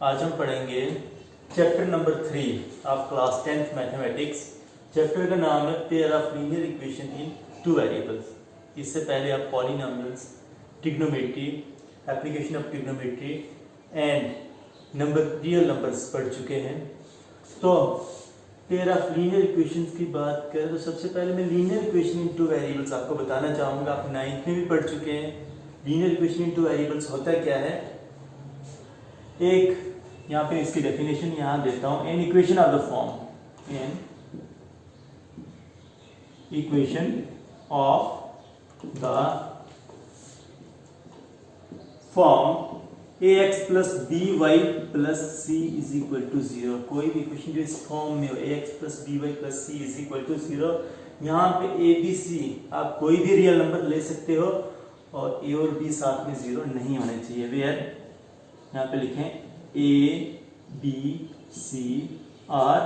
आज हम पढ़ेंगे chapter number 3 of class 10th mathematics. Chapter का नाम है pair of linear equation in two variables. इससे पहले आप polynomials, trigonometry, application of trigonometry and real numbers पढ़ चुके हैं। तो पेयर ऑफ लीनियर इक्वेशंस की बात करें तो सबसे पहले मैं linear equation in two variables आपको बताना चाहूँगा। आप 9th में भी पढ़ चुके हैं। Linear equation in two variables होता क्या है। एक यहाँ पे इसकी डेफिनेशन यहाँ देता हूँ। An equation of the form, an equation of the form ax plus b y plus c is equal to 0। कोई भी इक्वेशन जो इस फॉर्म में हो, ax plus b y plus c is equal to 0। यहाँ पे ए बी सी आप कोई भी रियल नंबर ले सकते हो और ए और बी साथ में 0 नहीं होने चाहिए। वेयर यहाँ पे लिखें a b c are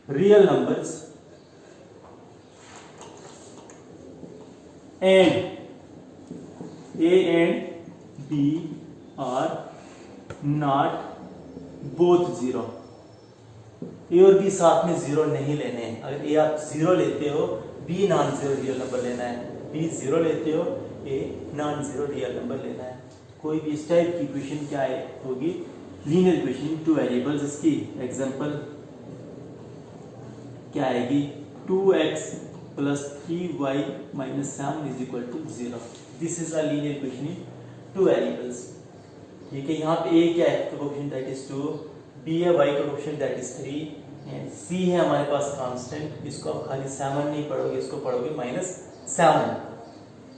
real numbers and a and b are not both 0। A और बी साथ में 0 नहीं लेने हैं। अगर ए आप 0 लेते हो, बी नॉन 0 रियल नंबर लेना है। बी 0 लेते हो, ए नॉन 0 रियल नंबर लेना है। कोई भी इस टाइप की इक्वेशन क्या होगी, linear equation in two variables. इसकी एग्जांपल क्या आएगी, 2x plus 3y minus 7 is equal to 0। This is a linear equation in two variables. ठीक है, यहाँ पे a क्या है, कोएफिशिएंट दैट इज 2, b है y का coefficient that is 3 and c है हमारे पास कांस्टेंट। इसको आप खाली 7 नहीं पढ़ोगे, इसको पढ़ोगे -7।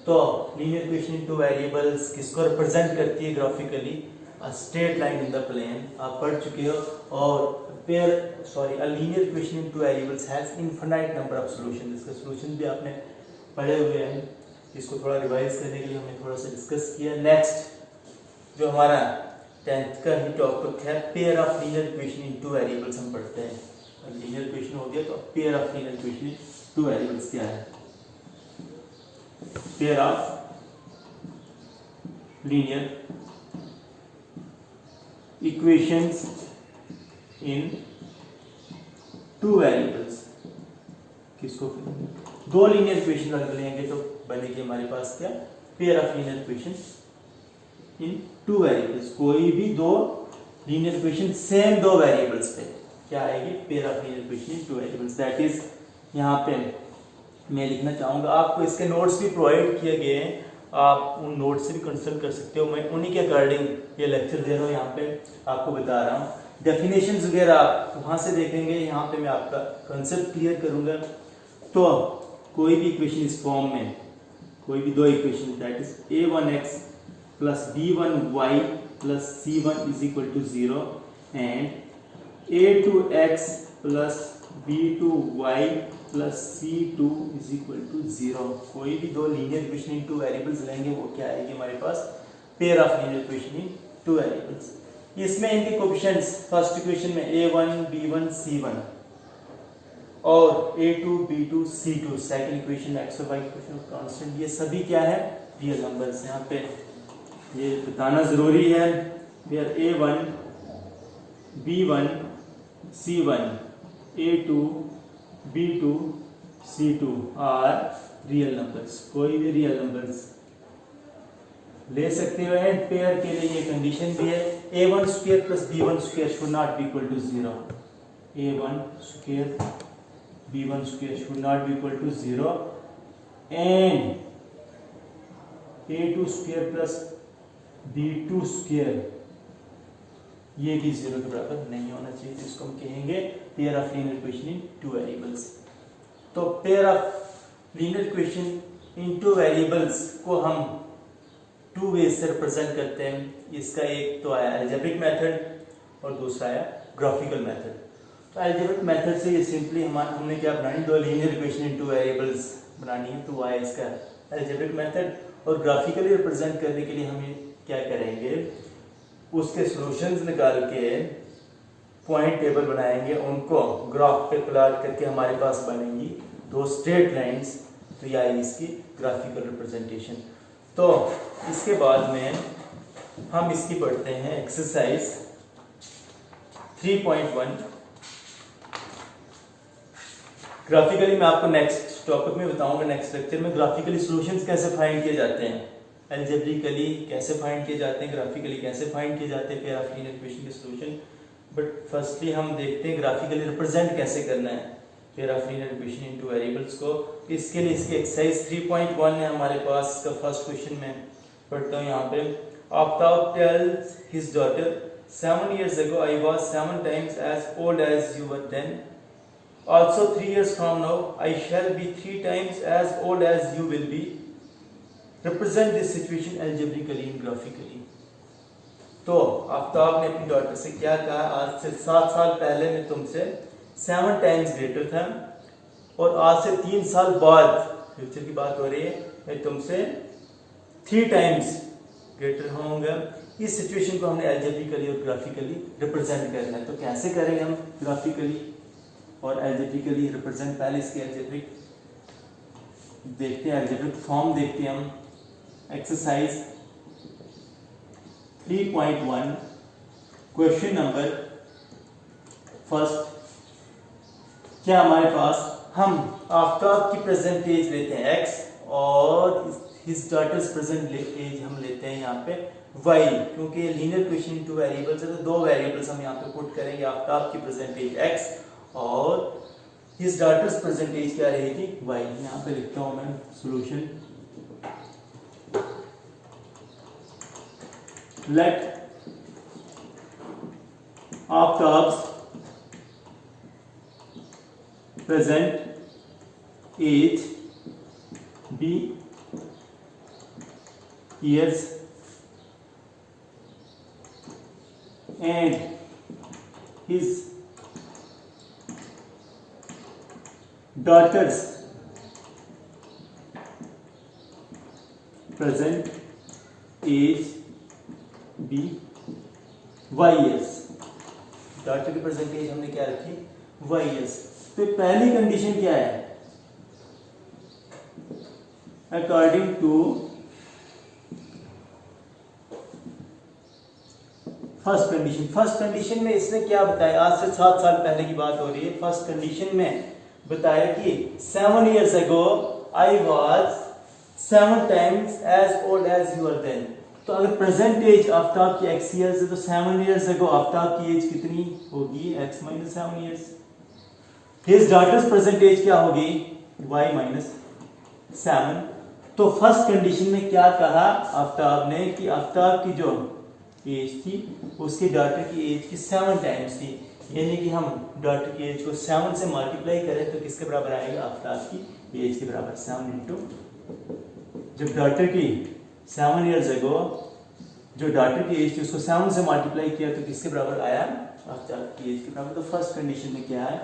तो linear equation in two variables किसको रिप्रेजेंट करती है graphically, a straight line in the plane. आप पढ़ चुके हो। और a linear equation in two variables has infinite number of solution. इसका सॉल्यूशन भी आपने पढ़े हुए हैं। इसको थोड़ा रिवाइज करने के लिए हमने थोड़ा सा डिस्कस किया। नेक्स्ट जो हमारा 10th का ही टॉपिक है, pair of linear equation in two variables हम पढ़ते हैं। लीनियर इक्वेशन हो गया तो pair of linear equation in two variables क्या है। Pair of linear equations in two variables किसको, दो लीनियर इक्वेशन रख लेंगे तो बनेगी हमारे पास क्या, pair of linear equation in two variables. कोई भी दो लीनियर इक्वेशन सेम दो वेरिएबल्स पे क्या आएगी, pair of linear equation in two variables. That is यहाँ पे मैं लिखना चाहूँगा। आपको इसके नोट्स भी प्रोवाइड किए गए हैं, आप उन नोट्स से भी कंसल्ट कर सकते हो। मैं उन्हीं के अकॉर्डिंग ये लेक्चर दे रहा हूँ, यहाँ पे आपको बता रहा हूँ। डेफिनेशंस वगैरह आप वहाँ से देखेंगे, यहाँ पे मैं आपका कंसेप्ट क्लियर करूँगा। तो कोई भी इक्वेशन इस फॉर्म में, कोई भी दो equation that is a1x plus b1y plus c1 is equal to 0 and a2x plus b2y plus c2 is equal to 0। कोई भी दो linear equation in two variables लेंगे, वो क्या आएगी हमारे पास, pair of linear equation in two variables. इसमें इनके कोएफिशिएंट्स फर्स्ट इक्वेशन में a1 b1 c1 और a2 b2 c2, second equation x और y इक्वेशन कांस्टेंट, ये सभी क्या है, रियल नंबर्स। यहाँ पे ये बताना जरूरी है। Where a1 b1 c1 a2 b2 c2 are real numbers. कोई भी रियल नंबर्स ले सकते हो। एंड पेयर के लिए ये कंडीशन भी है, a1 square plus b1 square should not be equal to 0। a1 square b1 square should not be equal to 0 and a2 square plus b2 square ये भी 0 के बराबर नहीं होना चाहिए। जिसको हम कहेंगे pair of linear equation in two variables. तो pair of linear equation in two variables को हम टू वेज से रिप्रेजेंट करते हैं। इसका एक तो आया अलजेब्रिक मेथड और दूसरा आया ग्राफिकल मेथड। तो अलजेब्रिक मेथड से ये सिंपली हमने क्या बनानी, दो linear equation in two variables बनानी है, तो वो आया इसका अलजेब्रिक मेथड। और ग्राफिकली रिप्रेजेंट करने के लिए हम क्या करेंगे, उसके सॉल्यूशंस निकाल के पॉइंट टेबल बनाएंगे, उनको ग्राफ पे प्लॉट करके हमारे पास बनेंगी दो स्ट्रेट लाइंस। तो यह आएगी इसकी ग्राफिकल रिप्रेजेंटेशन। तो इसके बाद में हम इसकी पढ़ते हैं एक्सरसाइज 3.1। ग्राफिकली मैं आपको नेक्स्ट टॉपिक में बताऊंगा, नेक्स्ट लेक्चर में ग्राफिकली सॉल्यूशंस कैसे फाइंड किए जाते हैं, अलजेब्रिकली कैसे फाइंड किए जाते हैं, ग्राफिकली कैसे फाइंड किए जाते हैं पेयर ऑफ लीनियर इक्वेशन के सॉल्यूशन। बट फर्स्टली हम देखते हैं ग्राफिकली रिप्रेजेंट कैसे करना है pair of linear equation into variables को। इसके लिए इसकी एक्सरसाइज 3.1 है हमारे पास। इसका फर्स्ट क्वेश्चन में पढ़ता हूँ यहाँ पे। Aftab tales his daughter 7 years ago I was 7 times as old as you were then. Also 3 years from now I shall be 3 times as old as you will be. Represent this situation algebraically and graphically. तो आफ्ताब ने अपनी daughter से क्या कहा, आज से 7 साल पहले मैं तुमसे 7 टाइम्स ग्रेटर था और आज से 3 साल बाद, फ्यूचर की बात हो रही है, मैं तुमसे 3 टाइम्स ग्रेटर होऊंगा। इस सिचुएशन को हमने अलजेब्रिकली और ग्राफिकली रिप्रेजेंट करना है। तो कैसे करेंगे हम ग्राफिकली और अलजेब्रिकली रिप्रेजेंट? पहले इसके अलजेब्रिक देखते हैं, अलजेब्रिक फॉर्म देखते हैं हम। Exercise 3.1 question number first. क्या हमारे पास, हम आफ्ताब की प्रेजेंट एज लेते हैं x और हिज डॉटर्स प्रेजेंट एज हम लेते हैं यहाँ पे y, क्योंकि लीनियर इक्वेशन इनटू वेरिएबल्स है तो 2 वेरिएबल्स हम यहाँ पे पुट करेंगे। आफ्ताब की प्रेजेंट एज x और हिज डॉटर्स प्रेजेंट एज क्या रहेगी y। यहाँ पे लिखता हूँ मैं solution. Let Aftab's present age be years and his daughter's present age be y years। Daughter की प्रेजेंट एज हमने क्या रखी y years। तो पहली कंडीशन क्या है, according to first condition. First condition में इसने क्या बताया, आज से 7 साल पहले की बात हो रही है। फर्स्ट कंडीशन में बताया कि 7 years ago I was 7 times as old as you are then। तो अगर प्रेजेंट एज आफ्ताब की x years है तो 7 years ago आफ्ताब की एज कितनी होगी, x minus 7 years। His daughter's present age क्या होगी, y minus 7। तो फर्स्ट कंडीशन में क्या कहा आफ्ताब ने कि आफ्ताब की जो एज थी उसकी डॉटर की एज की 7 टाइम्स थी, यानी कि हम डॉटर की एज को 7 से मल्टीप्लाई करें तो किसके बराबर आएगा, आफ्ताब की एज के बराबर। 7 इंटू, जब डॉटर की 7 years ago जो डॉटर की एज थी उसको 7 से मल्टीप्लाई किया तो किसके बराबर आया, आफ्ताब की एज के बराबर। तो फर्स्ट कंडीशन में क्या है,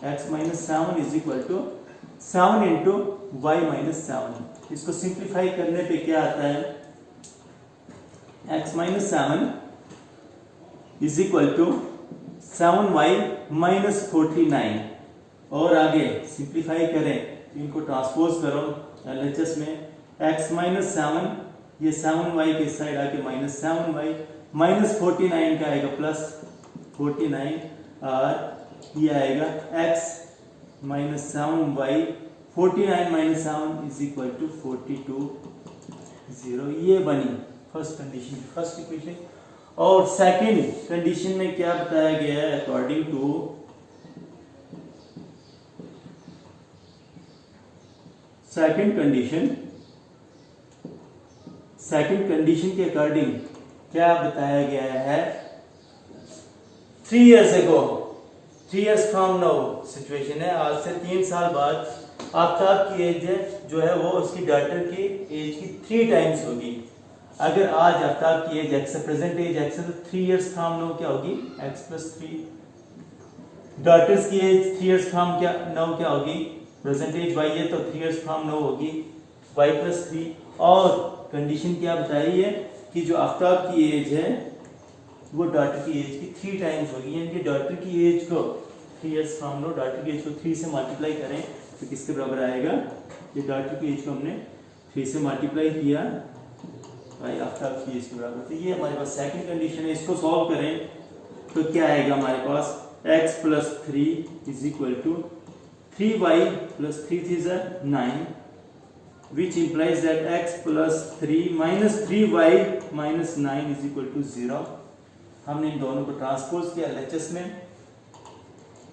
x minus 7 is equal to 7 into y minus 7। इसको सिंप्लीफाई करने पे क्या आता है, x minus 7 is equal to 7y minus 49। और आगे सिंप्लीफाई करें तो इनको ट्रांसपोज करो LHS में, x minus 7 ये 7y के साइड आके माइनस 7y माइनस 49 का आएगा प्लस 49 और ये आएगा x minus 7y 49 minus 7 is equal to 42 0। ये बनी फर्स्ट कंडीशन, फर्स्ट इक्वेशन। और सेकंड कंडीशन में क्या बताया गया है, अकॉर्डिंग टू सेकंड कंडीशन के अकॉर्डिंग क्या बताया गया है, 3 years ago, 3 years from now situation है, आज से 3 साल बाद आफ्ताब की एज जो है वो उसकी डॉटर की एज की 3 टाइम्स होगी। अगर आज आफ्ताब की एज x है, प्रेजेंट एज x है, तो 3 years from now क्या होगी, x plus 3। डॉटर्स की एज 3 years from now क्या होगी, प्रेजेंट एज y है तो 3 years from now होगी y plus 3। और कंडीशन क्या बताई है कि जो आफ्ताब की एज है वो डॉटर की एज की 3 टाइम्स होगी, यानी कि डॉटर की एज को 3 years from now डॉटर की एज को 3 से मल्टीप्लाई करें तो किसके बराबर आएगा, ये डॉटर की एज को हमने 3 से मल्टीप्लाई किया y आफ्टर की इसके बराबर। तो ये हमारे पास सेकंड कंडीशन है। इसको सॉल्व करें तो क्या आएगा हमारे पास x plus 3 is equal to 3y plus 3 is 9, which implies that x plus 3 minus 3y minus 9 is equal to 0. हमने इन दोनों को ट्रांसपोज किया LHS में,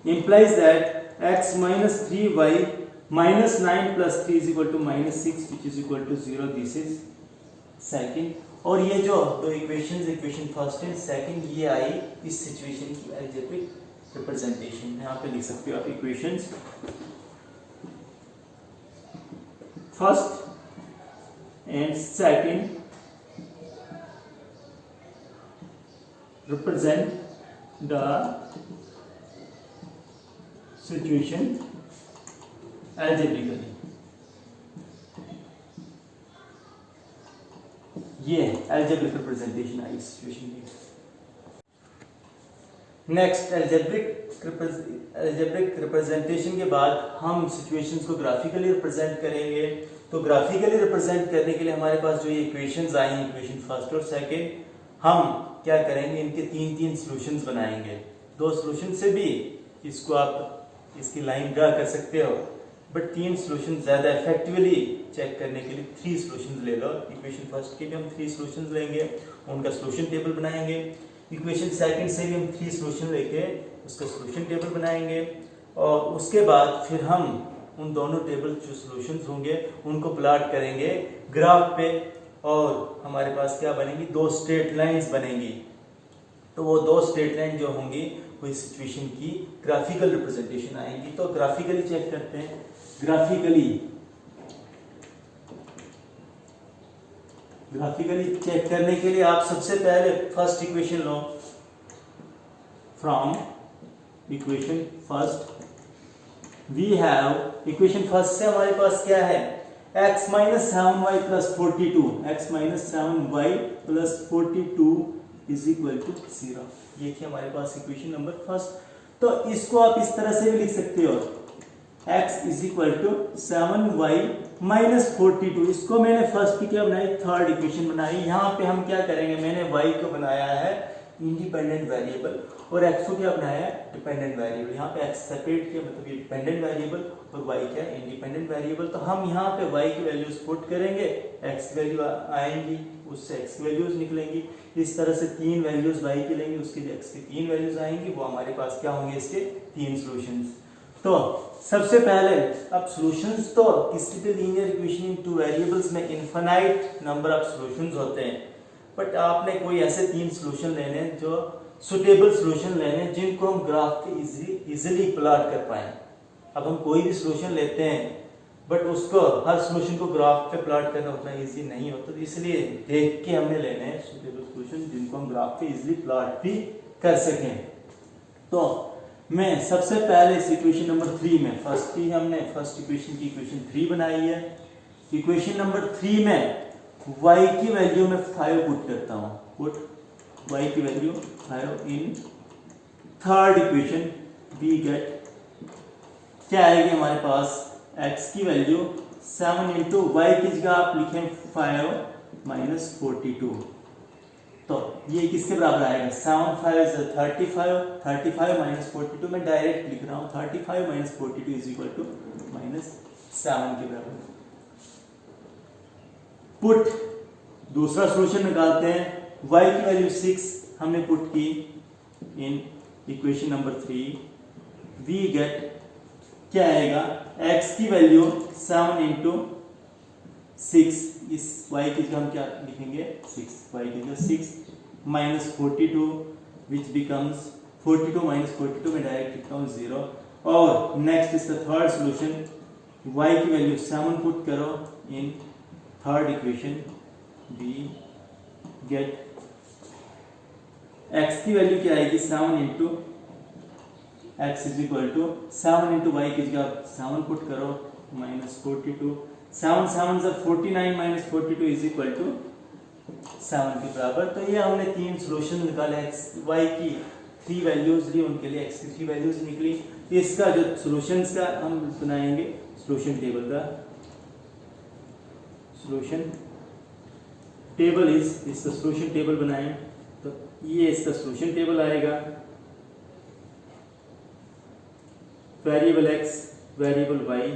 implies that x minus 3y minus 9 plus 3 is equal to minus 6 which is equal to 0. This is second. और ये जो दो equations, equation first and second, ये आई इस सिचुएशन की अलजेब्रिक रिप्रेजेंटेशन। यहाँ पे लिख सकते हो आप equations first and second represent the situation algebraically. ये algebraic representation आई सिचुएशन की। नेक्स्ट algebraic representation के बाद हम सिचुएशंस को ग्राफिकली रिप्रेजेंट करेंगे। तो ग्राफिकली रिप्रेजेंट करने के लिए हमारे पास जो ये इक्वेशंस आई हैं, इक्वेशन फर्स्ट और सेकंड, हम क्या करेंगे, इनके तीन तीन सॉल्यूशंस बनाएंगे। दो सॉल्यूशन से भी इसको आप इसकी लाइन ड्रा कर सकते हो, बट तीन सॉल्यूशन ज्यादा इफेक्टिवली चेक करने के लिए 3 सॉल्यूशंस ले लो। इक्वेशन फर्स्ट के भी हम 3 सॉल्यूशंस लेंगे, उनका सॉल्यूशन टेबल बनाएंगे। इक्वेशन सेकंड से भी हम 3 सॉल्यूशन लेके उसका सॉल्यूशन टेबल बनाएंगे, और उसके बाद फिर हम उन दोनों टेबल जो सॉल्यूशंस होंगे उनको प्लॉट करेंगे ग्राफ पे, और हमारे पास क्या बनेगी, 2 स्ट्रेट लाइंस बनेंगी। तो वो 2 स्ट्रेट लाइन जो होंगी वो इस सिचुएशन की ग्राफिकल रिप्रेजेंटेशन आएंगी। तो ग्राफिकली चेक करते हैं। ग्राफिकली चेक करने के लिए आप सबसे पहले फर्स्ट इक्वेशन लो। From equation first we have, equation first से हमारे पास क्या है, x minus 7y plus 42, x minus 7y plus 42 is equal to 0। ये थी हमारे पास इक्वेशन नंबर फर्स्ट। तो इसको आप इस तरह से भी लिख सकते हो, x is equal to 7y minus 42। इसको मैंने फर्स्ट की क्या बनाई, थर्ड इक्वेशन बनाई। यहाँ पे हम क्या करेंगे, मैंने y को बनाया है इंडिपेंडेंट वेरिएबल और x को क्या बनाया है, डिपेंडेंट वेरिएबल। यहाँ पे x सेपरेट किया, मतलब ये डिपेंडेंट वेरिएबल और y क्या है, इंडिपेंडेंट वेरिएबल। तो हम यहाँ पे y की वैल्यूज पुट करेंगे, x की वैल्यू आएंगी, उससे x की वैल्यूज निकलेंगी। इस तरह से 3 वैल्यूज y की लेंगे, उसके लिए x की 3 वैल्यूज आएंगी, वो हमारे पास क्या होंगे, इसके 3 सॉल्यूशंस। तो सबसे पहले अब सॉल्यूशंस, तो किसी भी लीनियर इक्वेशन इन 2 वेरिएबल्स में इनफाइनाइट नंबर ऑफ सॉल्यूशंस होते हैं, बट आपने कोई ऐसे 3 सॉल्यूशन लेने जो सुटेबल सॉल्यूशन लेने जिनको हम ग्राफ पे इजीली प्लॉट कर पाएं। अब हम कोई भी सॉल्यूशन लेते हैं, बट उसको हर सॉल्यूशन को ग्राफ पे प्लॉट करना उतना इजी नहीं होता, तो इसलिए देख के हमने लेने हैं सुटेबल सॉल्यूशन जिनको हम ग्राफ पे इजीली प्लॉट भी कर सकें। तो मैं सबसे पहले इस इक्वेशन नंबर 3 में फर्स्ट इक्वेशन की इक्वेशन 3 बनाई है। इक्वेशन नंबर 3 में y की वैल्यू में 5 पुट करता हूं, पुट y की value 5 in third equation, we get क्या आएगी हमारे पास, x की वैल्यू 7 इंटू y की जगह आप लिखें 5 माइनस 42। तो ये किसके बराबर आएगा, 7 5 35 माइनस 42, मैं डायरेक्ट लिख रहा हूं 35 minus 42 is equal to minus 7 के बराबर। पुट दूसरा सॉल्यूशन निकालते हैं, y की वैल्यू 6 हमने पुट की in equation number 3, we get क्या आएगा, x की वैल्यू 7 इंटू 6, इस y की जगह हम क्या लिखेंगे 6, y की जगह 6 माइनस 42 विच बिकम्स 42 माइनस 42 में डायरेक्ट लिखता हूँ 0। और नेक्स्ट इसका थर्ड सॉल्यूशन, y की वैल्यू 7 पुट करो in third equation, we get x की वैल्यू क्या आएगी 7 into x is equal to 7 into y की जगह 7 पुट करो माइनस 42, 7 7 से 49 माइनस 42 इज इक्वल टू 7 के बराबर। तो ये हमने 3 सॉल्यूशन निकाले, x y की 3 वैल्यूज ली, उनके लिए x की 3 वैल्यूज निकली। इसका जो सॉल्यूशंस का हम बनाएंगे सॉल्यूशन टेबल का, सॉल्यूशन टेबल इज, इसका सोल्यूशन टेबल बनाएं तो ये इसका सोल्यूशन टेबल आएगा। वेरिएबल एक्स, वेरिएबल वाई,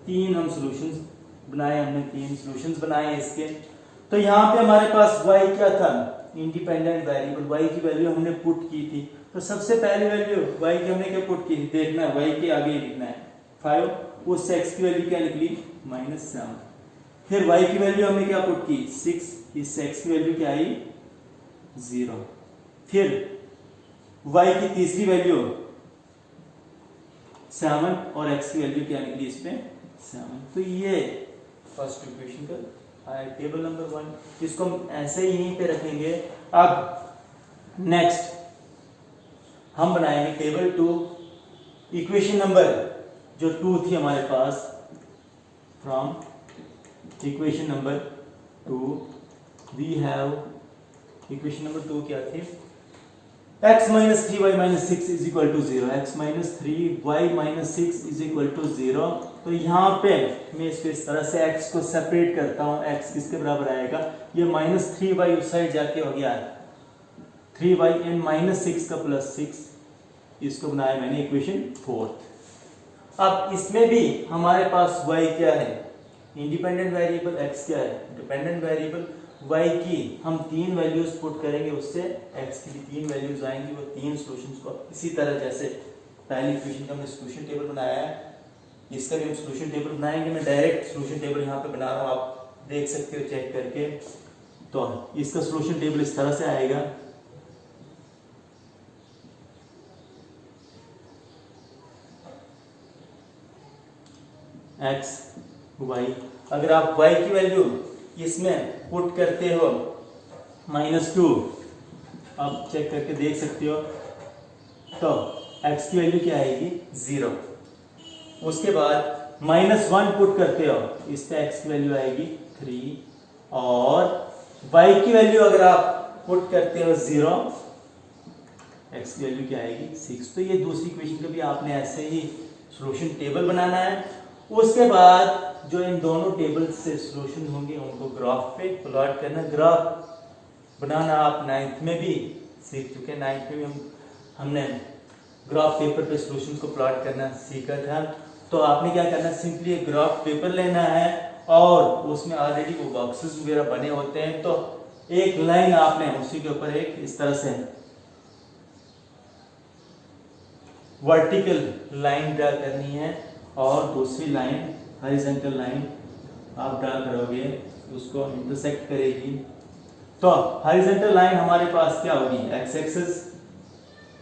तीन हम सॉल्यूशंस बनाए, हमने तीन सॉल्यूशंस बनाए हैं इसके। तो यहाँ पे हमारे पास वाई क्या था, इंडिपेंडेंट वेरिएबल, वाई की वैल्यू हमने पुट की थी। तो सबसे पहली वैल्यू वाई की हमने क्या पुट की, देखना है वाई के आगे लिखना है 5, उस एक्स की वैल्यू क्या निकली -7। फिर वाई की वैल्यू हमने क्या पुट की 6, इस एक्स की वैल्यू क्या आई 0। फिर वाई की तीसरी वैल्यू 7 और एक्स की वैल्यू क्या निकली इस पे 7। तो ये फर्स्ट इक्वेशन का टेबल नंबर 1, इसको हम ऐसे ही यहीं पे रखेंगे। अब नेक्स्ट हम बनाएंगे टेबल 2, इक्वेशन नंबर जो 2 थी हमारे पास, from equation number 2 we have, equation number 2 क्या थी, x minus 3y minus 6 is equal to 0, x minus 3y minus 6 is equal to 0। तो यहाँ पे मैं इसको इस तरह से x को सेपरेट करता हूँ, x किसके बराबर आएगा, ये -3y उस साइड जाके हो गया 3y एंड -6 का +6, इसको बनाया मैंने इक्वेशन 4। अब इसमें भी हमारे पास y क्या है, इंडिपेंडेंट वेरिएबल, x क्या है डिपेंडेंट वेरिएबल, y की हम तीन वैल्यूज पुट करेंगे, उससे x की भी तीन वैल्यूज आएंगी। वो तीन सॉल्यूशंस को इसी तरह जैसे पहली इक्वेशन का हमने सॉल्यूशन टेबल बनाया है, इसका भी हम सॉल्यूशन टेबल बनाएंगे। मैं डायरेक्ट सॉल्यूशन टेबल यहाँ पे बना रहा हूँ, आप देख सकते हो चेक करके। तो इसका सॉल्यूशन टेबल इस तरह से आएगा, x y, अगर आप y की वैल्यू इसमें पुट करते हो -2, आप चेक करके देख सकते हो, तो x की वैल्यू क्या आएगी 0। उसके बाद -1 पुट करते हो, इस पे x की वैल्यू आएगी 3, और y की वैल्यू अगर आप पुट करते हो 0, x की वैल्यू क्या आएगी 6। तो ये दूसरी इक्वेशन का भी आपने ऐसे ही सॉल्यूशन टेबल बनाना है। उसके बाद जो इन दोनों टेबल से सॉल्यूशन होंगे उनको ग्राफ पे प्लॉट करना। ग्राफ बनाना आप 9th में भी सीख चुके हैं, 9th में भी हमने ग्राफ पेपर पे सॉल्यूशन को प्लॉट करना सीखा था। तो आपने क्या करना, सिंपली एक ग्राफ पेपर लेना है और उसमें ऑलरेडी वो बॉक्सेस वगैरह बने होते हैं। तो एक लाइन आपने उसी के ऊपर एक इस तरह से वर्टिकल लाइन ड्रा करनी है और दूसरी लाइन हॉरिजॉन्टल लाइन आप ड्रा करोगे, उसको इंटरसेक्ट करेगी। तो हॉरिजॉन्टल लाइन हमारे पास क्या होगी एक्स एक्सिस,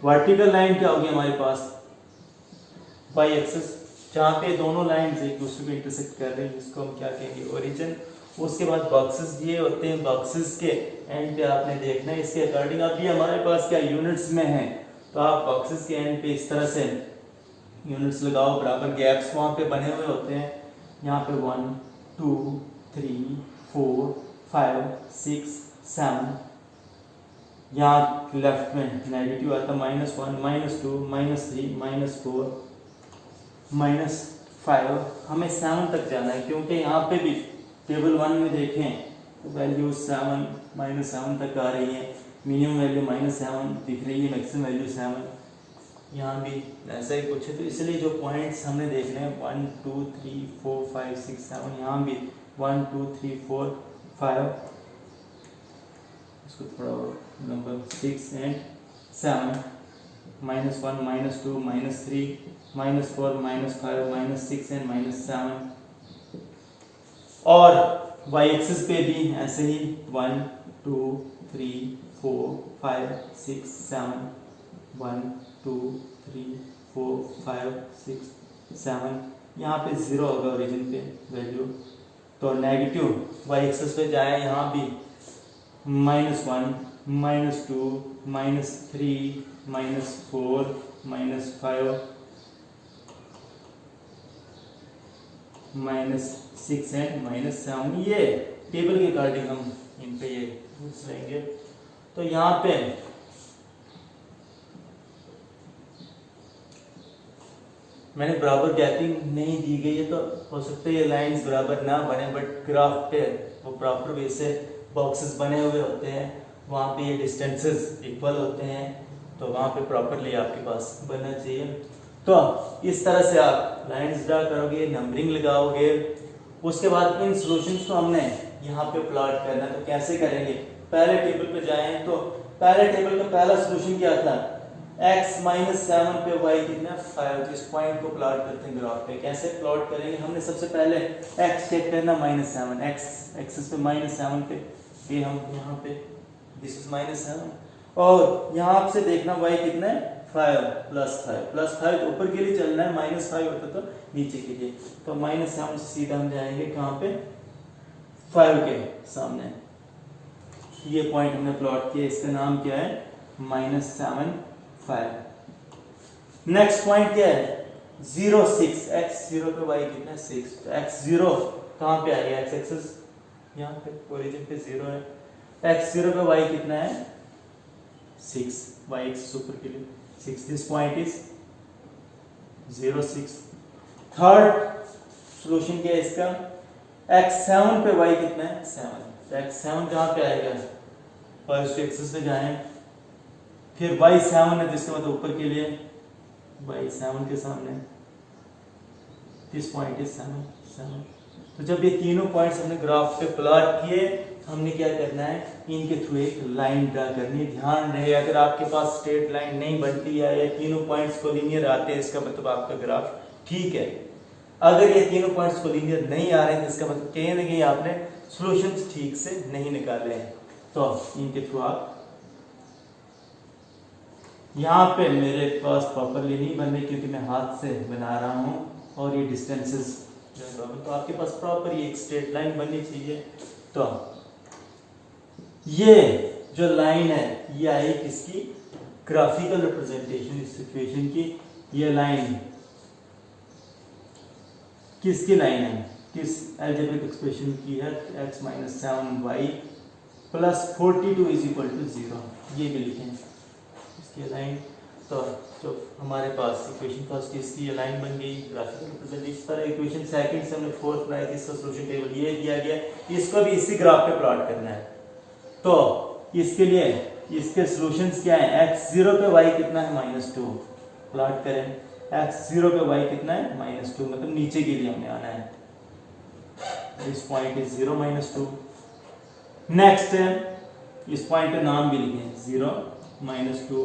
वर्टिकल लाइन क्या होगी हमारे पास वाई एक्सिस, जहाँ पे दोनों लाइंस एक दूसरे को इंटरसेक्ट कर रही हैं, जिसको हम क्या कहेंगे ओरिजिन। उसके बाद बॉक्सेस ये होते हैं, बॉक्सेस के एंड पे आपने देखना है इसके अकॉर्डिंग। अभी हमारे पास क्या यूनिट्स में है, तो आप बॉक्सेस के एंड पे इस तरह से यूनिट्स लगाओ, बराबर गैप्स वहाँ पे बने हुए होते हैं। यहाँ पे 1 2 3 4 5 6 7, यहाँ लेफ्ट में नेगेटिव आता -1 -2 -3 -4 -5, हमें 7 तक जाना है, क्योंकि यहाँ पे भी टेबल 1 में देखें तो वैल्यू 7 -7 तक आ रही है, मिनिमम वैल्यू -7 दिख रही है, मैक्सिमम वैल्यू 7। यहाँ भी ऐसा ही कुछ है, तो इसलिए जो पॉइंट्स हमने देखने हैं 1 2 3 4 5 6 7, यहाँ भी 1 2 3 4 5, इसको थोड़ा और नंबर 6 एंड 7, -1 -2 -3 -4 -5 -6 एंड -7। और y एक्सिस पे भी ऐसे ही 1 2 3 4 5 6 7, 1 2 3 4 5 6 7, यहाँ पे 0 होगा ओरिजिन पे वैल्यू। तो नेगेटिव y एक्सिस पे जाए, यहाँ भी -1 -2 -3 -4 -5 -6 एंड -7। ये टेबल के अकॉर्डिंग हम इन पे ये रूल्स लेंगे। तो यहाँ पे मैंने बराबर गैपिंग नहीं दी गई है, तो हो सकता है ये लाइंस बराबर ना बने, बट ग्राफ पे वो प्रॉपर वे से बॉक्सेस बने हुए होते हैं वहाँ पे ये डिस्टेंसेस इक्वल होते हैं, तो वहाँ पे प्रॉपरली आपके पास बनना चाहिए। तो इस तरह से आप लाइंस ड्रा करोगे, नंबरिंग लगाओगे, उसके बाद इन सॉल्यूशंस को हमने यहाँ पे प्लॉट करना है। तो कैसे करेंगे, पहले टेबल पे जाएं तो पहले टेबल का पहला सॉल्यूशन क्या था, x - 7 पे y कितना 5। इस पॉइंट को प्लॉट करते हैं ग्राफ पे। कैसे प्लॉट करेंगे, हमने सबसे पहले x चेक करना -7, x एक्सिस पे -7 पे, ये हम यहाँ पे दिस इज -7, और यहाँ से देखना y कितना है 5 + 5 तो ऊपर के लिए चलना है, -5 होता तो नीचे के लिए। तो -7 से सीधा हम जाएंगे कहाँ पे, 5 के सामने। ये पॉइंट हमने प्लॉट किया, इसका नाम क्या है -7 5। नेक्स्ट पॉइंट क्या है 0 6, x 0 पे y कितना है 6। तो x 0 कहाँ पे आ गया, x एक्सिस यहाँ पे ओरिजिन पे 0 है, x 0 पे y कितना है 6, y एक्सिस ऊपर के लिए 6। This point is 0 6। Third solution क्या है इसका, x 7 पे y कितना है 7। तो x 7 कहाँ पे आएगा, फर्स्ट एक्सिस पे जाएं, फिर y 7 है जिसका मतलब ऊपर के लिए y 7 के सामने, दिस पॉइंट इज 7। तो जब ये तीनों पॉइंट्स हमने ग्राफ पे प्लॉट किए, हमने क्या करना है, इनके थ्रू एक लाइन ड्रा करनी है। ध्यान रहे अगर आपके पास स्ट्रेट लाइन नहीं बनती है या तीनों पॉइंट्स को लीनियर आते हैं, इसका मतलब आपका ग्राफ ठीक है। अगर ये तीनों पॉइंट्स को लीनियर नहीं आ रहे हैं, इसका मतलब कहीं ना कहीं आपने सॉल्यूशंस ठीक से नहीं निकाले हैं। तो इनके थ्रू आप, यहाँ पे मेरे पास प्रॉपरली नहीं बन रही क्योंकि मैं हाथ से बना रहा हूँ और ये डिस्टेंसेस, तो आपके पास प्रॉपर ये एक स्ट्रेट लाइन बननी चाहिए। तो ये जो लाइन है ये आई किसकी, ग्राफिकल रिप्रेजेंटेशन इस सिचुएशन की। ये लाइन किसकी लाइन है, किस अलजेब्रिक एक्सप्रेशन की है, x - 7y + 42 = 0। ये भी लिखें इसकी लाइन। तो जो हमारे पास इक्वेशन फर्स्ट इसकी ये लाइन बन गई, ग्राफिकल रिप्रेजेंटेशन पर इक्वेशन सेकंड से हमने फोर्थ बनाई थी, इसका सॉल्यूशन टेबल ये दिया गया, इसको भी इसी ग्राफ पे प्लॉट करना है। तो इसके लिए इसके सॉल्यूशंस क्या है, x 0 पे y कितना है -2, प्लॉट करें, x 0 पे y कितना है -2, मतलब नीचे के लिए हमने आना है, इस पॉइंट इज 0 -2। नेक्स्ट है इस पॉइंट का नाम भी लिखें 0 -2।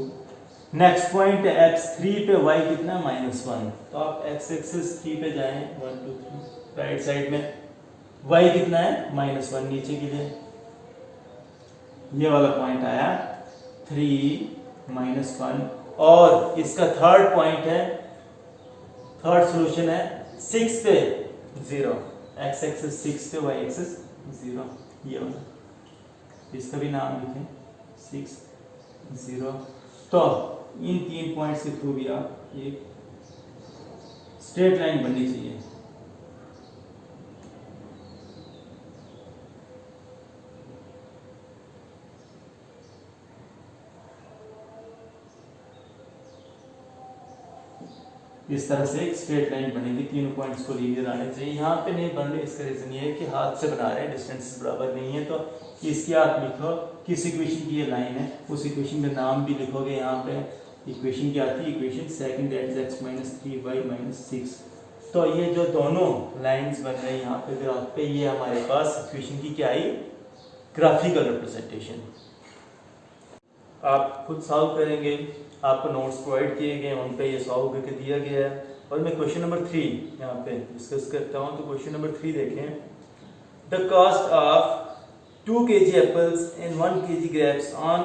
नेक्स्ट पॉइंट है x 3 पे y कितना है -1, तो आप x एक्सिस 3 पे जाएं 1 2 3 राइट साइड में, y कितना है -1 नीचे के लिए, ये वाला पॉइंट आया 3 -1। और इसका थर्ड पॉइंट है, थर्ड सॉल्यूशन है 6 पे 0, x एक्सिस 6 पे y एक्सिस 0, ये वाला, इसका भी नाम लिखें 6 0। तो इन तीन पॉइंट्स के थ्रू भी आप एक स्ट्रेट लाइन बननी चाहिए। इस तरह से एक स्ट्रेट लाइन बनेगी, तीनों पॉइंट्स को लीनियर आने चाहिए। यहाँ पे नहीं बन रहे, इसका रीजन ये है कि हाथ से बना रहे हैं, डिस्टेंस बराबर नहीं है। तो इसकी आप लिखो किस इक्वेशन की ये लाइन है, उस इक्वेशन का नाम भी लिखोगे। यहाँ पे इक्वेशन क्या थी, equation second that is x - 3y - 6। तो ये जो दोनों लाइंस बन रहे हैं यहाँ पे ग्राफ पे, ये हमारे पास इक्वेशन की क्या आई, ग्राफिकल रिप्रेजेंटेशन। आप खुद सॉल्व करेंगे, आपको नोट्स प्रोवाइड किए गए हैं, उन पे ये सॉल्व करके दिया गया है। और मैं क्वेश्चन नंबर 3 यहाँ पे डिस्कस करता हूँ। तो क्वेश्चन नंबर 3 देखें, the cost of 2 kg apples and 1 kg grapes on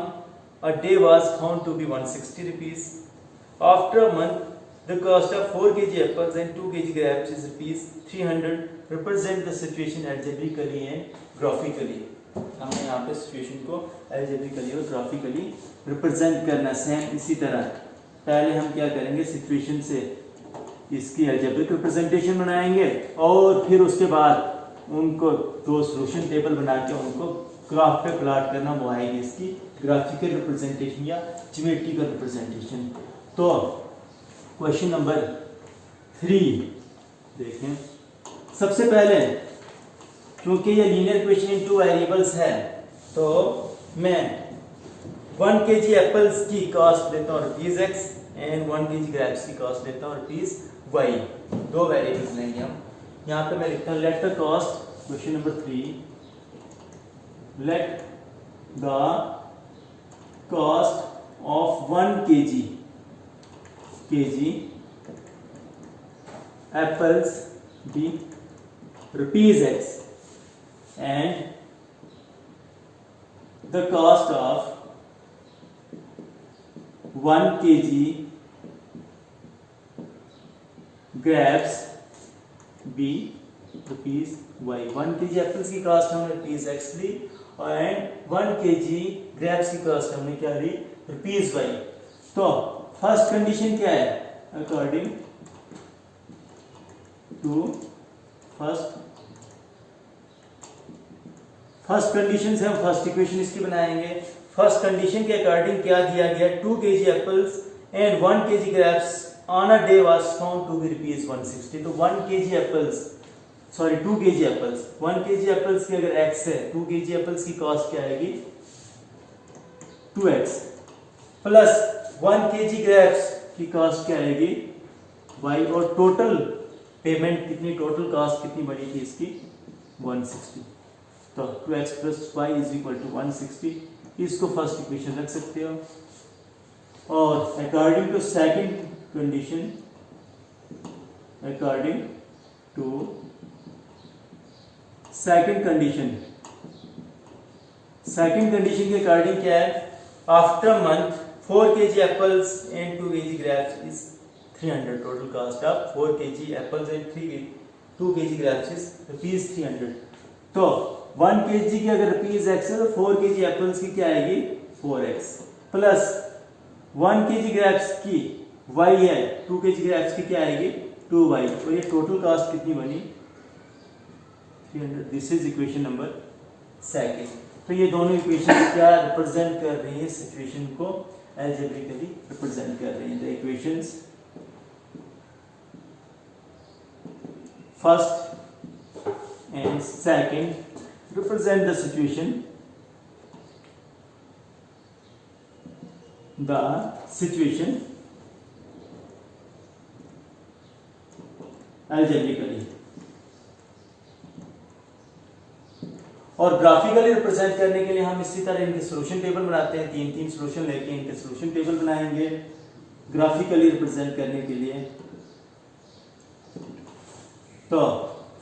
a day was found to be 160 rupees. After a month, the cost of 4 kg apples and 2 kg grapes is rupees 300. Represent the situation algebraically and graphically. हमने यहाँ पे situation को algebraically और graphically represent करना। Same इसी तरह पहले हम क्या करेंगे, सिचुएशन से इसकी अलजेब्रिक रिप्रेजेंटेशन बनाएंगे और फिर उसके बाद उनको दो सॉल्यूशन टेबल बना के उनको ग्राफ पे प्लॉट करना, वो आएगी इसकी ग्राफिकल रिप्रेजेंटेशन या ज्योमेट्रिकल रिप्रेजेंटेशन। तो क्वेश्चन नंबर 3 देखें। सबसे पहले क्योंकि ये लीनियर इक्वेशन इन 2 वेरिएबल्स है, तो मैं 1 kg एप्पल्स की कॉस्ट लेता हूँ ₹x एंड 1 kg ग्रेप्स की कॉस्ट लेता हूँ ₹y। दो वेरिएबल्स लेंगे हम। यहाँ पे मैं लिखता हूँ let the cost, question number 3, let the cost of 1 kg apples be ₹x and the cost of 1 kg grapes be ₹y। 1 kg apples की कॉस्ट हमने ₹x ली एंड 1 kg ग्रेप्स की कॉस्ट हमने क्या ली, ₹y। तो फर्स्ट कंडीशन क्या है, अकॉर्डिंग टू फर्स्ट कंडीशन से हम फर्स्ट इक्वेशन इसकी बनाएंगे। फर्स्ट कंडीशन के अकॉर्डिंग क्या दिया गया, 2 kg apples and 1 kg grapes on a day was found to be ₹160। तो 1 kg apples, sorry 2 kg apples, 1 kg apples की अगर x है, 2 kg एप्पल्स की कॉस्ट क्या आएगी, 2x प्लस 1 kg ग्रेप्स की कॉस्ट क्या आएगी, y। और टोटल पेमेंट कितनी, टोटल कॉस्ट कितनी बनी थी इसकी, 160। तो 2x plus y is equal to 160। इसको फर्स्ट इक्वेशन रख सकते हो। और according to second condition, second condition के अकॉर्डिंग क्या है, after month 4 kg apples and 2 kg grapes is 300। Total cost of 4 kg apples and 2 kg grapes is ₹300। तो 1 kg की अगर ₹x है तो 4 kg एप्पल्स की क्या आएगी, 4x प्लस 1 kg ग्रेप्स की y है, 2 kg ग्रेप्स की क्या आएगी, 2y। तो ये टोटल कॉस्ट कितनी बनी, 300। This is equation number second. तो ये दोनों इक्वेशन क्या रिप्रेजेंट कर रही है, सिचुएशन को अलजेब्रिकली रिप्रेजेंट कर रही है। The equations first and second represent the situation algebraically। और ग्राफिकली रिप्रेजेंट करने के लिए हम इसी तरह इनके सॉल्यूशन टेबल बनाते हैं, 3 सॉल्यूशन लेके इनके सॉल्यूशन टेबल बनाएंगे ग्राफिकली रिप्रेजेंट करने के लिए। तो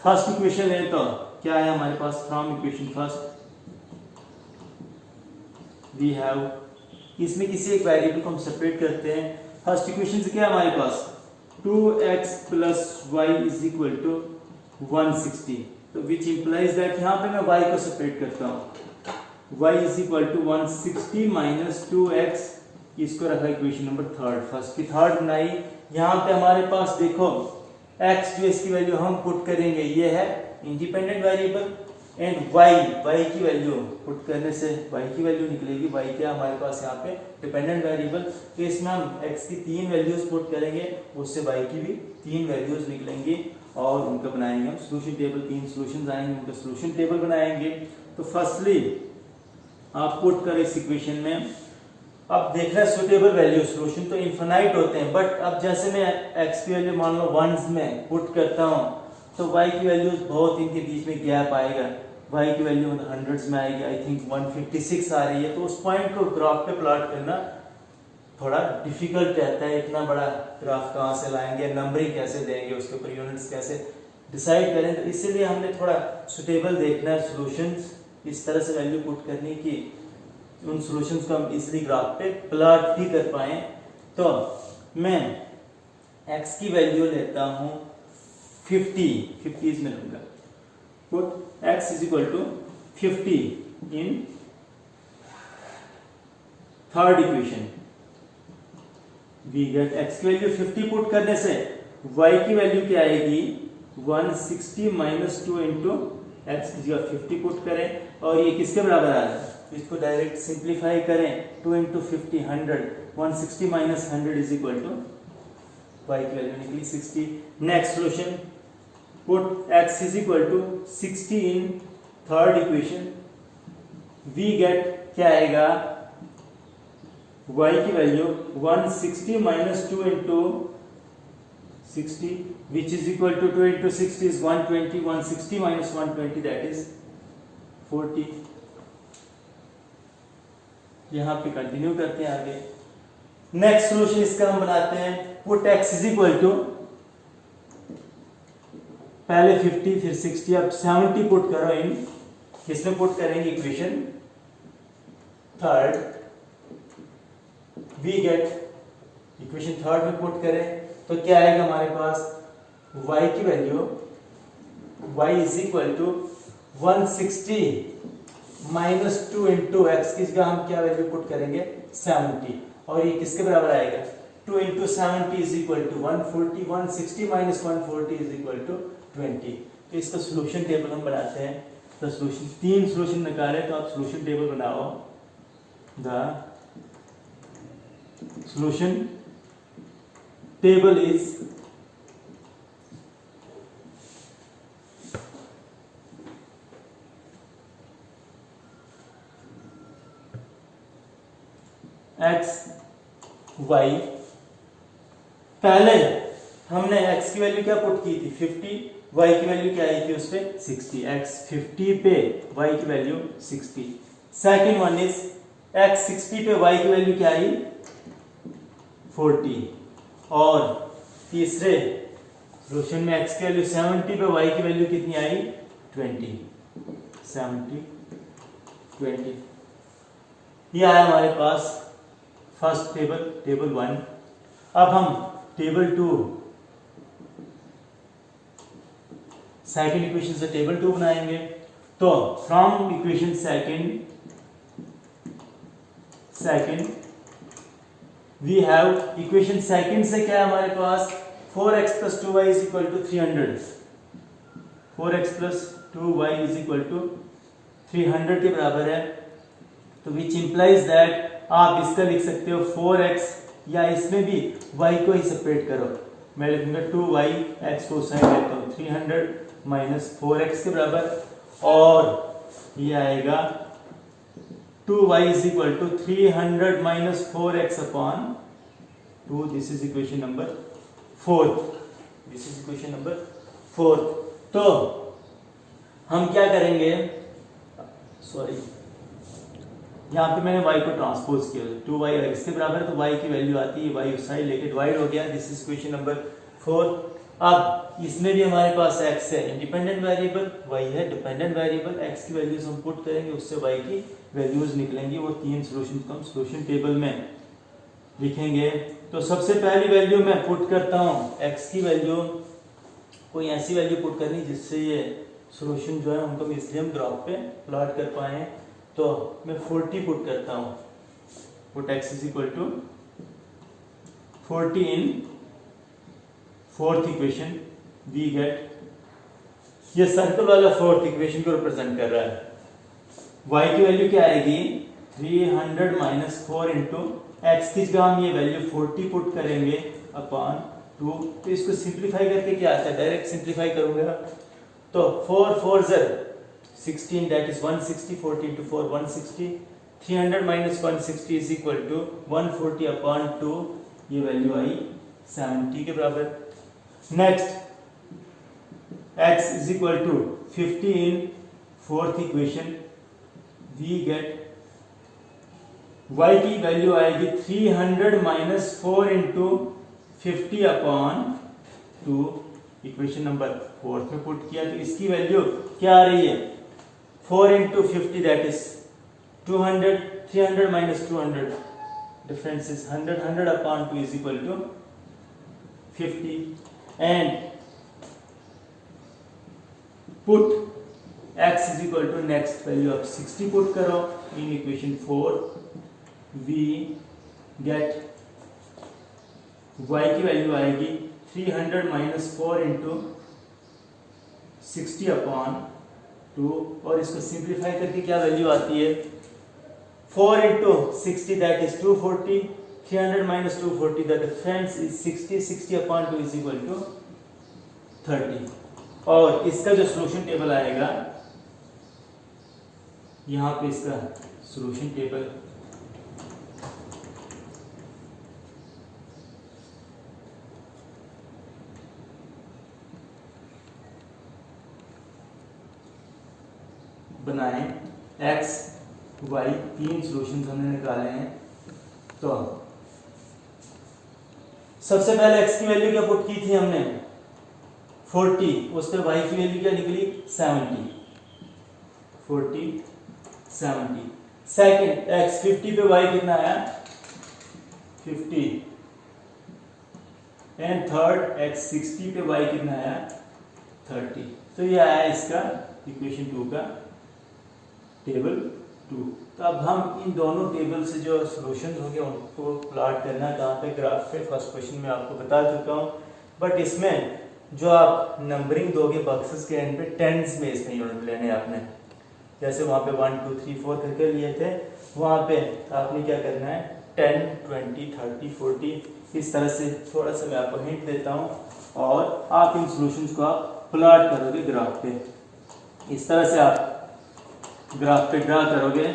फर्स्ट इक्वेशन है, तो क्या है हमारे पास, from equation first we have, इसमें किसी एक वेरिएबल को हम सेपरेट करते हैं। फर्स्ट इक्वेशन से क्या है हमारे पास, 2x plus y is equal to 160। तो विच इंप्लाइज दैट, यहाँ पे मैं y को सेपरेट करता हूँ, y is equal to 160 minus 2x। इसको रखा इक्वेशन नंबर थर्ड, फर्स्ट की थर्ड बनाई। यहाँ पे हमारे पास देखो x जो इसकी वैल्यू हम पुट करेंगे, ये है इंडिपेंडेंट वेरिएबल एंड y की वैल्यू पुट करने से y की वैल्यू निकलेगी, y क्या हमारे पास यहाँ पे डिपेंडेंट वेरिएबल। तो इसमें हम x की 3 वैल्यूज पुट करेंगे, उससे y की भी 3 वैल्यूज निकलेंगी और उनका बनाएंगे हम सॉल्यूशन टेबल। 3 सॉल्यूशंस आएंगे, उनका सॉल्यूशन टेबल बनाएंगे। तो फर्स्टली आप पुट करें इस इक्वेशन में। अब देखना है सुटेबल वैल्यू, सॉल्यूशन तो इनफिनाइट होते हैं, बट अब जैसे मैं x की वैल्यू मान लो 1s में पुट करता हूँ तो y की वैल्यू बहुत इनके बीच में गैप आएगा, y की वैल्यू हंड्रेड्स में आएगी, आई थिंक 156 आ रही है। तो उस पॉइंट को ग्राफ पे प्लॉट करना थोड़ा डिफिकल्ट रहता है, इतना बड़ा ग्राफ कहाँ से लाएंगे, नंबरिंग कैसे देंगे, उसके ऊपर यूनिट्स कैसे डिसाइड करें। तो इसीलिए हमने थोड़ा सुटेबल देखना है सॉल्यूशंस, इस तरह से वैल्यू पुट करने की, उन सॉल्यूशंस को हम इजीली ग्राफ पे प्लॉट भी कर पाए। तो मैं x की वैल्यू लेता हूँ 50 में लूंगा, put x is equal to 50 in third equation. We get x की वैल्यू 50 पुट करने से y की वैल्यू क्या आएगी, 160 माइनस 2 इंटू एक्स की जगह 50 पुट करें और ये किसके बराबर आ रहा है, इसको डायरेक्ट सिंप्लीफाई करें, 2 into 50 100, 160 minus 100 is equal to y की वैल्यू निकली 60। Next solution, put x is equal to 60 in third equation we get क्या आएगा, y की value 160 minus 2 into 60 which is equal to 2 into 60 is 120, 160 minus 120 that is 40। यहां पे continue करते हैं आगे। नेक्स्ट सोल्यूशन इसका हम बनाते हैं, put x is equal to पहले 50 फिर 60 अब 70 पुट करो इन, किसमें पुट करेंगे, equation third. We get equation third में पुट करें तो क्या आएगा हमारे पास, y की value y is equal to 160 minus 2 into x की जगह हम क्या वैल्यू पुट करेंगे 70, और ये किसके बराबर आएगा 2 into 70 is equal to 140, 160 minus 140 is equal to 20। तो इसका सोल्यूशन टेबल हम बनाते हैं। तो सोल्यूशन 3 सोल्यूशन निकाले तो आप सोल्यूशन टेबल बनाओ। The solution table is x y, पहले हमने x की वैल्यू क्या पुट की थी 50, y की वैल्यू क्या आई थी उस पे 60, x 50 पे y की value 60। Second one is x 60 पे y की वैल्यू क्या आई 40, और तीसरे सोल्यूशन में x की वैल्यू 70 पे y की वैल्यू कितनी आई 20, 70 20। ये आया हमारे पास फर्स्ट टेबल, टेबल 1। अब हम टेबल 2 सेकंड इक्वेशन से टेबल 2 बनाएंगे। तो from equation second we have, equation second से क्या है हमारे पास 4x plus 2y is equal to 300, 4x plus 2y is equal to 300 के बराबर है। तो विच इंप्लाइज दैट आप इसका लिख सकते हो 4x, या इसमें भी y को ही सेपरेट करो, मैं लिखूंगा 2y, x को साइड लेता हूँ 300 माइनस 4x के बराबर, और ये आएगा 2y is equal to 300 minus 4x upon 2। This is equation number 4, this is equation number 4। तो हम क्या करेंगे, सॉरी यहाँ पे मैंने y को ट्रांसपोज किया, 2y x के बराबर, तो y की वैल्यू आती है, y उस साइड लेके डिवाइड हो गया, दिस इज इक्वेशन नंबर 4। अब इसमें भी हमारे पास x है इंडिपेंडेंट वेरिएबल, y है डिपेंडेंट वेरिएबल, x की वैल्यूज हम पुट करेंगे, उससे y की वैल्यूज निकलेंगी। वो 3 सॉल्यूशन को हम सॉल्यूशन टेबल में लिखेंगे। तो सबसे पहली वैल्यू मैं पुट करता हूँ, x की वैल्यू कोई ऐसी वैल्यू पुट करनी जिससे ये सॉल्यूशन जो है उनको इसलिए हम ग्राफ पे प्लॉट कर पाए। तो मैं 40 पुट करता हूँ, put x is equal to 40 in fourth equation. We get, ये सर्कल वाला फोर्थ इक्वेशन को रिप्रेजेंट कर रहा है। y की वैल्यू क्या आएगी 300 माइनस 4 इंटू एक्स की जगह हम ये वैल्यू 40 पुट करेंगे अपॉन 2। तो इसको सिंप्लीफाई करके क्या आता है, डायरेक्ट सिंप्लीफाई करूंगा तो 4 4 16 that is 160, 40 into 4 160, 300 minus 160 is equal to 140 upon 2, ये वैल्यू आई 70 के बराबर। Next x is equal to 50 in fourth equation, we get y की वैल्यू आएगी 300 minus 4 into 50 upon 2, equation number 4 में पुट किया तो इसकी वैल्यू क्या आ रही है 4 into 50 that is 200, 300 minus 200 difference is 100, 100 upon 2 is equal to 50 and put x is equal to next value of 60 put करो in equation 4, we get y की value आएगी 300 माइनस 4 इंटू 60 अपॉन 2, और इसको सिंप्लीफाई करके क्या वैल्यू आती है 4 into 60 that is 240, 300 minus 240 the difference is 60, 60 upon 2 is equal to 30। और इसका जो सॉल्यूशन टेबल आएगा यहाँ पे इसका सॉल्यूशन टेबल बनाएं। x y 3 सॉल्यूशंस हमने निकाले हैं। तो सबसे पहले x की वैल्यू क्या पुट की थी हमने 40, उस पर y की वैल्यू क्या निकली 70, 40 70। सेकंड x 50 पे y कितना आया 50 एंड थर्ड x 60 पे y कितना आया 30। तो ये आया इसका इक्वेशन 2 का टेबल 2। तो अब हम इन दोनों टेबल से जो सॉल्यूशंस होंगे उनको प्लॉट करना कहाँ पे ग्राफ पे फर्स्ट क्वेश्चन में आपको बता चुका हूँ। बट इसमें जो आप नंबरिंग दोगे बॉक्सेस के एंड पे टेंस में इसमें यूनिट लेने आपने, जैसे वहाँ पे 1 2 3 4 करके लिए थे, वहाँ पे आपने क्या करना है 10 20 30 40 इस तरह से। थोड़ा सा मैं आपको हिंट देता हूँ और आप इन सॉल्यूशंस को आप प्लॉट करोगे ग्राफ पे। इस तरह से आप ग्राफ पे ड्रा करोगे।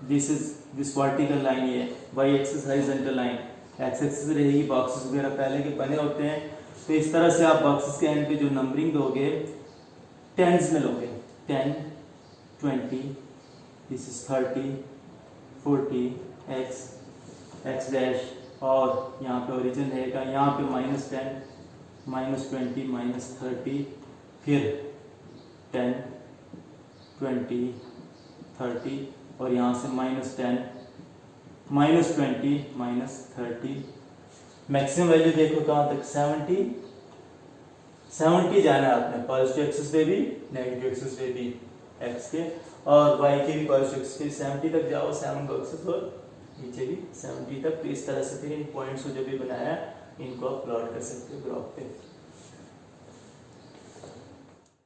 दिस वर्टिकल लाइन ये y axis horizontal line, x axis रहेगी, बॉक्सेस वगैरह पहले के बने होते हैं। तो इस तरह से आप बॉक्सेस के एंड पे जो नंबरिंग दोगे टेंस में लोगे 10 20 दिस इज 30 40 x डैश, और यहाँ पे ओरिजिन रहेगा, यहाँ पे -10 -20 -30, फिर 10 20 30 और यहाँ से -10 -20 -30। मैक्सिमम वैल्यू देखो कहाँ तक 70 जाना है आपने, पॉजिटिव एक्सिस पे भी नेगेटिव एक्सिस पे भी x के, और y के भी पॉजिटिव एक्सिस पे 70 तक जाओ, 7 को एक्सिस और नीचे भी 70 तक। तो इस तरह से फिर इन पॉइंट्स को जो भी बनाया इनको आप प्लॉट कर सकते हो ग्राफ पे।